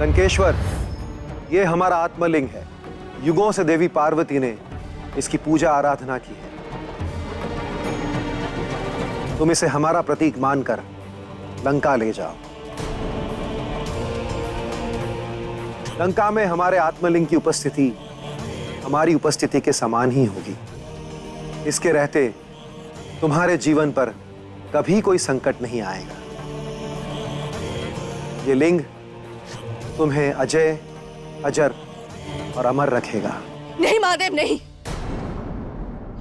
लंकेश्वर, ये हमारा आत्मलिंग है। युगों से देवी पार्वती ने इसकी पूजा आराधना की है। तुम इसे हमारा प्रतीक मानकर लंका ले जाओ। लंका में हमारे आत्मलिंग की उपस्थिति हमारी उपस्थिति के समान ही होगी। इसके रहते तुम्हारे जीवन पर कभी कोई संकट नहीं आएगा। ये लिंग तुम्हें अजय, अजर और अमर रखेगा। नहीं महादेव, नहीं।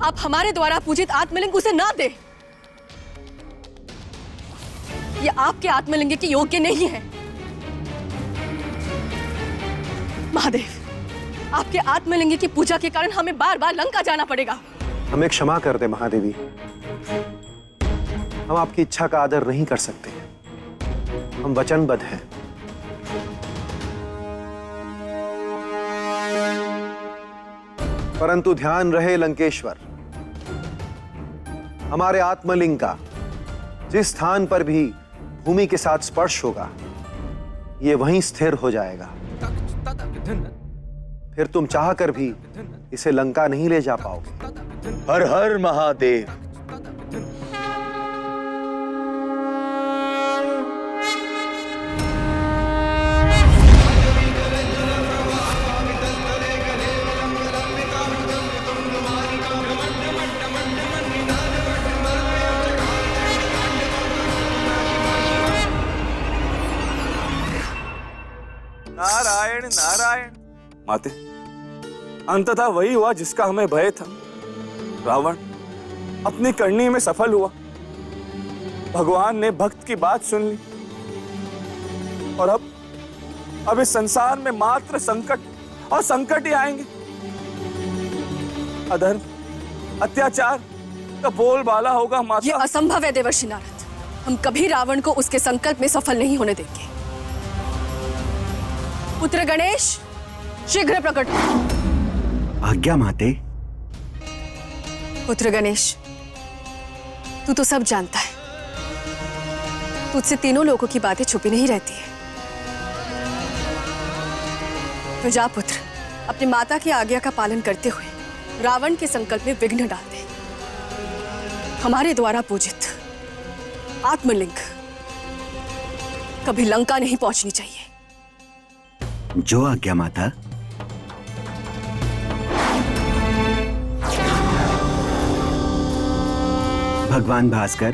आप हमारे द्वारा पूजित आत्मलिंग उसे ना दे। ये आपके आत्मलिंग के योग्य नहीं है। महादेव, आपके आत्मलिंग की पूजा के कारण हमें बार बार लंका जाना पड़ेगा। हमें क्षमा कर दे महादेवी। हम आपकी इच्छा का आदर नहीं कर सकते। हम वचनबद्ध हैं। परंतु ध्यान रहे लंकेश्वर, हमारे आत्मलिंग का जिस स्थान पर भी भूमि के साथ स्पर्श होगा, ये वहीं स्थिर हो जाएगा। फिर तुम चाहकर भी इसे लंका नहीं ले जा पाओगे। हर हर महादेव। नारायण नारायण। माते, अंततः वही हुआ जिसका हमें भय था। रावण अपनी करनी में सफल हुआ। भगवान ने भक्त की बात सुन ली और अब इस संसार में मात्र संकट और संकट ही आएंगे। अधर्म, अत्याचार का बोलबाला होगा माता। ये असंभव है देवर्षि नारद। हम कभी रावण को उसके संकल्प में सफल नहीं होने देंगे। पुत्र गणेश, शीघ्र प्रकट हो। आज्ञा माते। पुत्र गणेश, तू तो सब जानता है। तुझसे तीनों लोगों की बातें छुपी नहीं रहती है। तो जा पुत्र, अपनी माता की आज्ञा का पालन करते हुए रावण के संकल्प में विघ्न डाल दे। हमारे द्वारा पूजित आत्मलिंग कभी लंका नहीं पहुंचनी चाहिए। जो आज्ञा माता। भगवान भास्कर,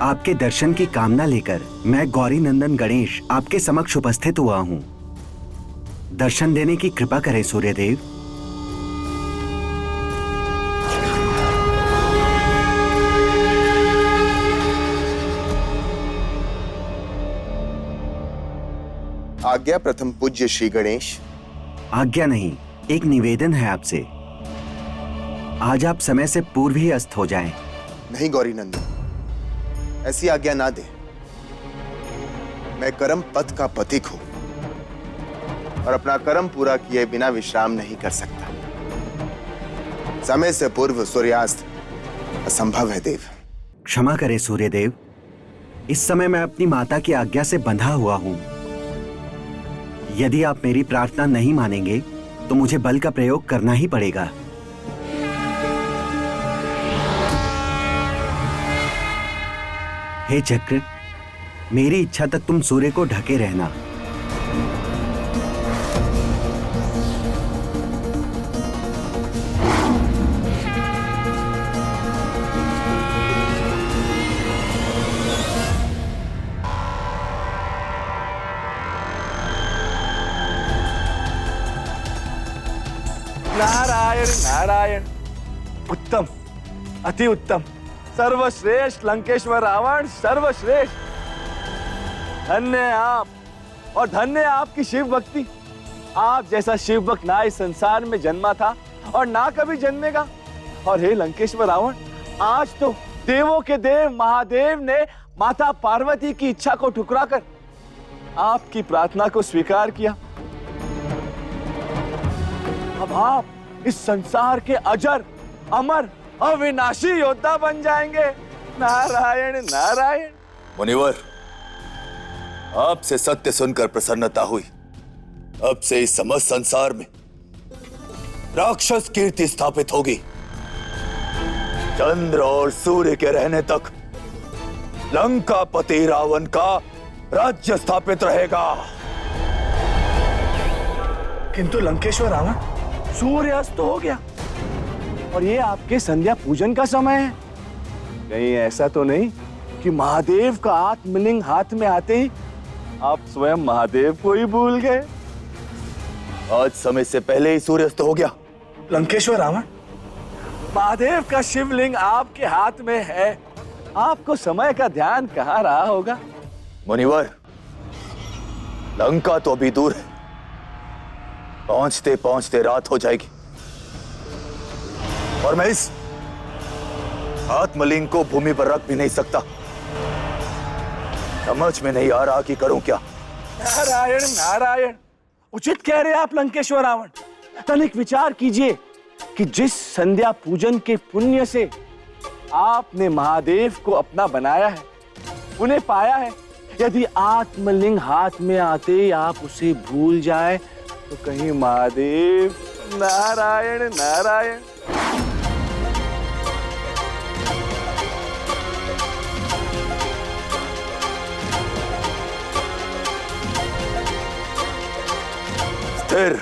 आपके दर्शन की कामना लेकर मैं गौरी नंदन गणेश आपके समक्ष उपस्थित हुआ हूं। दर्शन देने की कृपा करें सूर्यदेव। आज्ञा प्रथम पूज्य श्री गणेश। आज्ञा नहीं, एक निवेदन है आपसे। आज आप समय से पूर्व ही अस्त हो जाएं। नहीं गौरी नंदन, ऐसी आज्ञा ना दे। मैं कर्म पथ का पथिक हूं और अपना कर्म पूरा किए बिना विश्राम नहीं कर सकता। समय से पूर्व सूर्यास्त असंभव है देव। क्षमा करें सूर्यदेव, इस समय मैं अपनी माता की आज्ञा से बंधा हुआ हूं। यदि आप मेरी प्रार्थना नहीं मानेंगे तो मुझे बल का प्रयोग करना ही पड़ेगा। हे चक्र, मेरी इच्छा तक तुम सूर्य को ढके रहना। नारायण नारायण। उत्तम, अति उत्तम, सर्वश्रेष्ठ लंकेश्वर रावण, सर्वश्रेष्ठ। धन्य है आप और धन्य है आपकी शिव भक्ति। आप जैसा शिव भक्त ना इस संसार में जन्मा था और ना कभी जन्मेगा। और हे लंकेश्वर रावण, आज तो देवों के देव महादेव ने माता पार्वती की इच्छा को ठुकराकर आपकी प्रार्थना को स्वीकार किया। अब आप इस संसार के अजर, अमर, अविनाशी योद्धा बन जाएंगे। नारायण नारायण। मुनिवर, आपसे सत्य सुनकर प्रसन्नता हुई। अब से इस समस्त संसार में राक्षस कीर्ति स्थापित होगी। चंद्र और सूर्य के रहने तक लंकापति रावण का राज्य स्थापित रहेगा। किंतु लंकेश्वर रावण, सूर्य अस्त हो गया और ये आपके संध्या पूजन का समय है। कहीं ऐसा तो नहीं कि महादेव का आत्मलिंग हाथ में आते ही आप स्वयं महादेव को ही भूल गए? आज समय से पहले ही सूर्यास्त हो गया। लंकेश्वर रावण, महादेव का शिवलिंग आपके हाथ में है, आपको समय का ध्यान कहाँ रहा होगा? मुनिवर, लंका तो अभी दूर है, पहुंचते पहुंचते रात हो जाएगी और मैं इस आत्मलिंग को भूमि पर रख भी नहीं सकता। समझ में नहीं आ रहा कि करूं क्या। नारायण नारायण, उचित कह रहे आप लंकेश्वर रावण। तनिक विचार कीजिए कि जिस संध्या पूजन के पुण्य से आपने महादेव को अपना बनाया है, उन्हें पाया है, यदि आत्मलिंग हाथ में आते ही आप उसे भूल जाए तो कहीं महादेव। नारायण नारायण। स्थिर